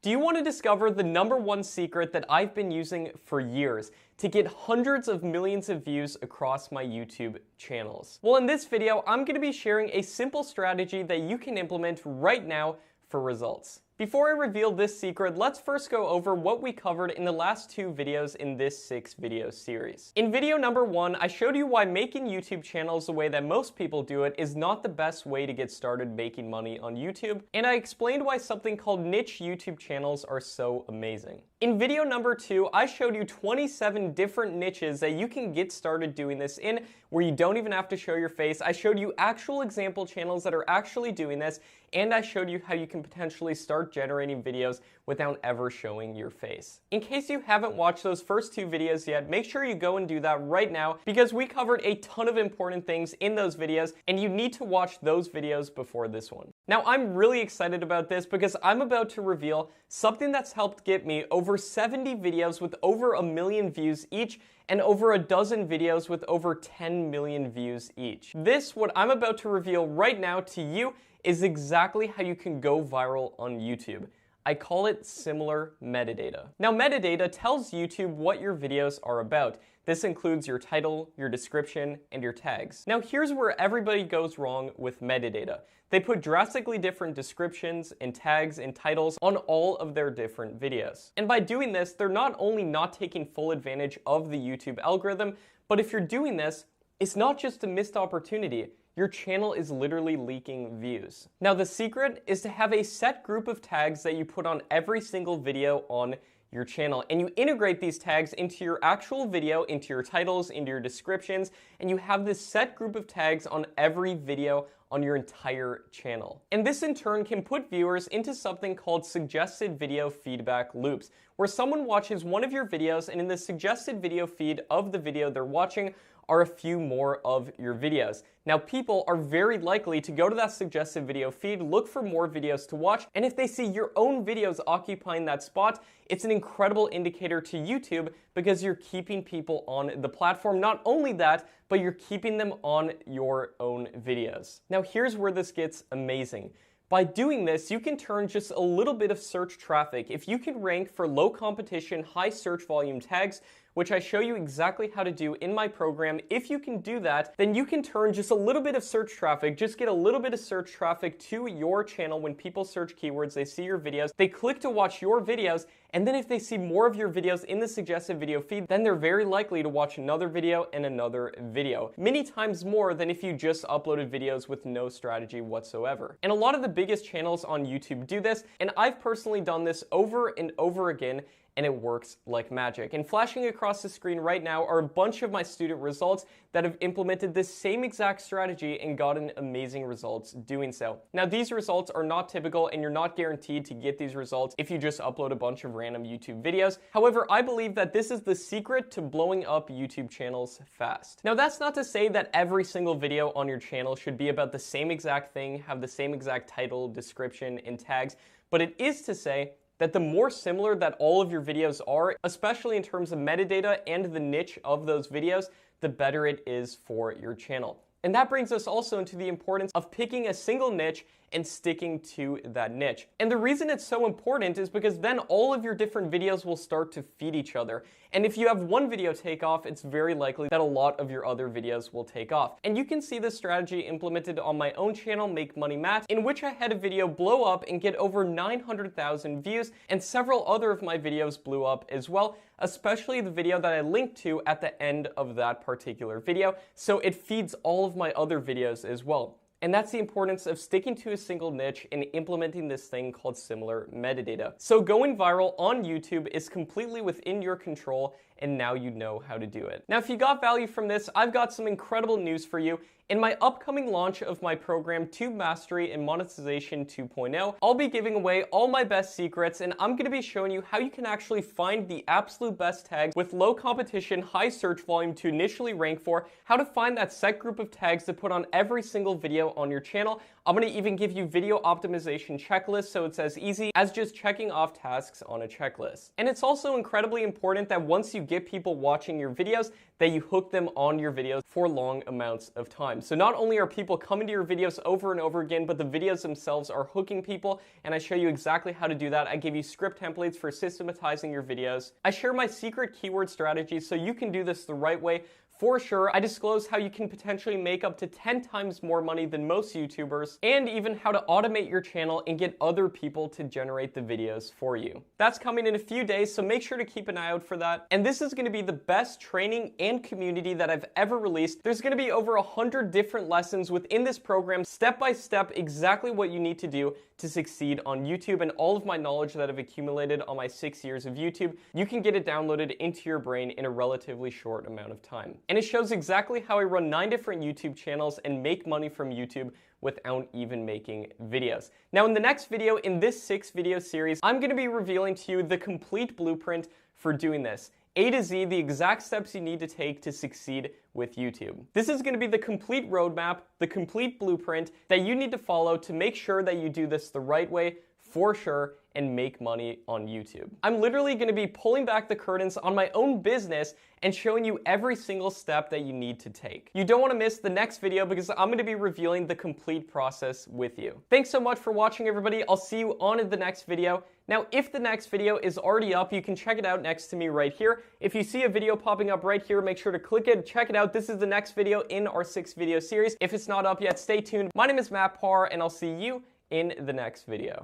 Do you want to discover the #1 secret that I've been using for years to get hundreds of millions of views across my YouTube channels? Well, in this video, I'm going to be sharing a simple strategy that you can implement right now for results. Before I reveal this secret, let's first go over what we covered in the last 2 videos in this 6-video series. In video number 1, I showed you why making YouTube channels the way that most people do it is not the best way to get started making money on YouTube, and I explained why something called niche YouTube channels are so amazing. In video number 2, I showed you 27 different niches that you can get started doing this in, where you don't even have to show your face. I showed you actual example channels that are actually doing this, and I showed you how you can potentially start generating videos without ever showing your face. In case you haven't watched those first 2 videos yet, make sure you go and do that right now, because we covered a ton of important things in those videos, and you need to watch those videos before this one. Now, I'm really excited about this because I'm about to reveal something that's helped get me over 70 videos with over 1 million views each, and over a dozen videos with over 10 million views each. This, what I'm about to reveal right now to you, is exactly how you can go viral on YouTube. I call it similar metadata. Now, metadata tells YouTube what your videos are about. This includes your title, your description, and your tags. Now, here's where everybody goes wrong with metadata. They put drastically different descriptions and tags and titles on all of their different videos. And by doing this, they're not only not taking full advantage of the YouTube algorithm, but if you're doing this, it's not just a missed opportunity. Your channel is literally leaking views. Now, the secret is to have a set group of tags that you put on every single video on your channel, and you integrate these tags into your actual video, into your titles, into your descriptions, and you have this set group of tags on every video on your entire channel. And this in turn can put viewers into something called suggested video feedback loops, where someone watches one of your videos, and in the suggested video feed of the video they're watching are a few more of your videos. Now, people are very likely to go to that suggested video feed, look for more videos to watch, and if they see your own videos occupying that spot, it's an incredible indicator to YouTube because you're keeping people on the platform. Not only that, but you're keeping them on your own videos. Now, here's where this gets amazing. By doing this, you can turn just a little bit of search traffic. If you can rank for low competition, high search volume tags, which I show you exactly how to do in my program, if you can do that, then you can turn just a little bit of search traffic, just get a little bit of search traffic to your channel. When people search keywords, they see your videos, they click to watch your videos, and then if they see more of your videos in the suggested video feed, then they're very likely to watch another video and another video. Many times more than if you just uploaded videos with no strategy whatsoever. And a lot of the biggest channels on YouTube do this, and I've personally done this over and over again, and it works like magic. And flashing across the screen right now are a bunch of my student results that have implemented this same exact strategy and gotten amazing results doing so. Now, these results are not typical, and you're not guaranteed to get these results if you just upload a bunch of random YouTube videos. However, I believe that this is the secret to blowing up YouTube channels fast. Now, that's not to say that every single video on your channel should be about the same exact thing, have the same exact title, description, and tags, but it is to say that the more similar that all of your videos are, especially in terms of metadata and the niche of those videos, the better it is for your channel. And that brings us also into the importance of picking a single niche and sticking to that niche. And the reason it's so important is because then all of your different videos will start to feed each other. And if you have one video take off, it's very likely that a lot of your other videos will take off. And you can see this strategy implemented on my own channel, Make Money Matt, in which I had a video blow up and get over 900,000 views, and several other of my videos blew up as well, especially the video that I linked to at the end of that particular video. So it feeds all of my other videos as well. And that's the importance of sticking to a single niche and implementing this thing called similar metadata. So going viral on YouTube is completely within your control, and now you know how to do it. Now, if you got value from this, I've got some incredible news for you. In my upcoming launch of my program, Tube Mastery and Monetization 2.0, I'll be giving away all my best secrets, and I'm going to be showing you how you can actually find the absolute best tags with low competition, high search volume to initially rank for, how to find that set group of tags to put on every single video on your channel. I'm going to even give you video optimization checklists, so it's as easy as just checking off tasks on a checklist. And it's also incredibly important that once you get people watching your videos, that you hook them on your videos for long amounts of time. So not only are people coming to your videos over and over again, but the videos themselves are hooking people, and I show you exactly how to do that. I give you script templates for systematizing your videos. I share my secret keyword strategy so you can do this the right way. For sure, I disclose how you can potentially make up to 10 times more money than most YouTubers, and even how to automate your channel and get other people to generate the videos for you. That's coming in a few days, so make sure to keep an eye out for that. And this is going to be the best training and community that I've ever released. There's going to be over 100 different lessons within this program, step by step, exactly what you need to do to succeed on YouTube, and all of my knowledge that I've accumulated on my 6 years of YouTube. You can get it downloaded into your brain in a relatively short amount of time. And it shows exactly how I run 9 different YouTube channels and make money from YouTube without even making videos. Now in the next video, in this 6-video series, I'm going to be revealing to you the complete blueprint for doing this. A to Z, the exact steps you need to take to succeed with YouTube. This is going to be the complete roadmap, the complete blueprint that you need to follow to make sure that you do this the right way, for sure, and make money on YouTube. I'm literally going to be pulling back the curtains on my own business and showing you every single step that you need to take. You don't want to miss the next video because I'm going to be revealing the complete process with you. Thanks so much for watching, everybody. I'll see you on the next video. Now, if the next video is already up, you can check it out next to me right here. If you see a video popping up right here, make sure to click it, check it out. This is the next video in our 6-video series. If it's not up yet, stay tuned. My name is Matt Parr, and I'll see you in the next video.